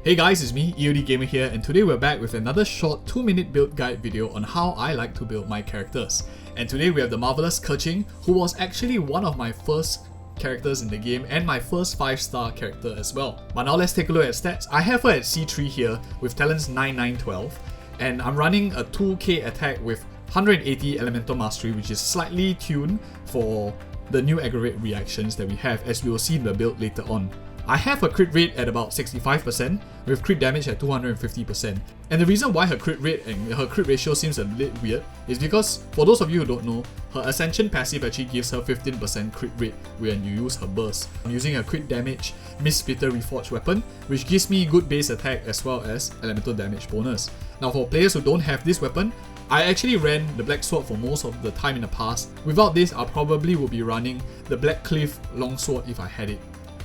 Hey guys, it's me, EODGamer here, and today we're back with another short 2-minute build guide video on how I like to build my characters. And today we have the marvelous Keqing, who was actually one of my first characters in the game and my first 5-star character as well. But now let's take a look at stats. I have her at C3 here with talents 9, 9, 12, and I'm running a 2k attack with 180 elemental mastery, which is slightly tuned for the new aggravate reactions that we have, as we will see in the build later on. I have her crit rate at about 65% with crit damage at 250%. And the reason why her crit rate and her crit ratio seems a bit weird is because, for those of you who don't know, her Ascension passive actually gives her 15% crit rate when you use her burst. I'm using a crit damage Misfitter Reforged weapon, which gives me good base attack as well as elemental damage bonus. Now for players who don't have this weapon, I actually ran the Black Sword for most of the time in the past. Without this, I probably would be running the Black Cliff Longsword if I had it.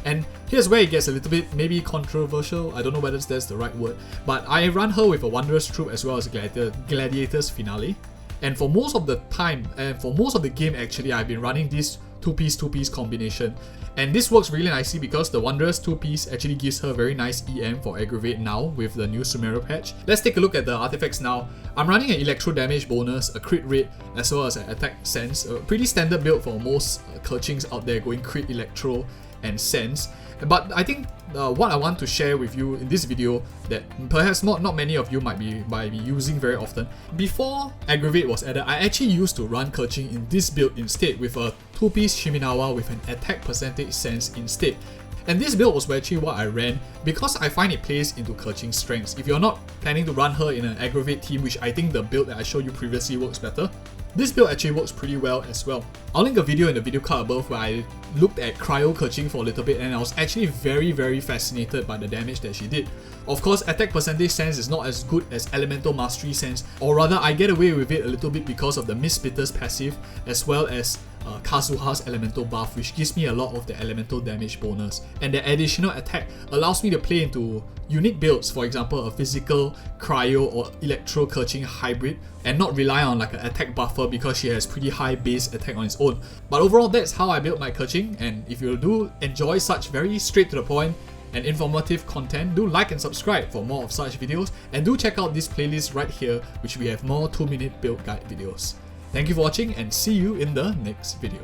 And here's where it gets a little bit maybe controversial, I don't know whether that's the right word, but I run her with a Wondrous Troop as well as a Gladiator's Finale. And for most of the time, and for most of the game actually, I've been running this 2-piece combination. And this works really nicely because the Wondrous 2-piece actually gives her very nice EM for Aggravate now with the new Sumeru patch. Let's take a look at the artifacts now. I'm running an Electro damage bonus, a crit rate, as well as an attack sense. A pretty standard build for most Keqings out there, going crit, Electro, and sense. But I think what I want to share with you in this video that perhaps not many of you might be using very often. Before Aggravate was added, I actually used to run Keqing in this build instead with a 2-piece Shiminawa with an attack percentage sense instead. And this build was actually what I ran because I find it plays into Keqing's strengths. If you're not planning to run her in an Aggravate team, which I think the build that I showed you previously works better, this build actually works pretty well as well. I'll link a video in the video card above where I looked at Cryo Keqing for a little bit and I was actually very fascinated by the damage that she did. Of course, attack percentage sense is not as good as elemental mastery sense, or rather I get away with it a little bit because of the Misfitter's passive as well as Kazuha's elemental buff, which gives me a lot of the elemental damage bonus. And the additional attack allows me to play into unique builds, for example a physical, cryo or electro Keqing hybrid, and not rely on like an attack buffer because she has pretty high base attack on its own. But overall, that's how I built my Keqing, and if you do enjoy such very straight to the point and informative content, do like and subscribe for more of such videos, and do check out this playlist right here, which we have more 2-minute build guide videos. Thank you for watching and see you in the next video.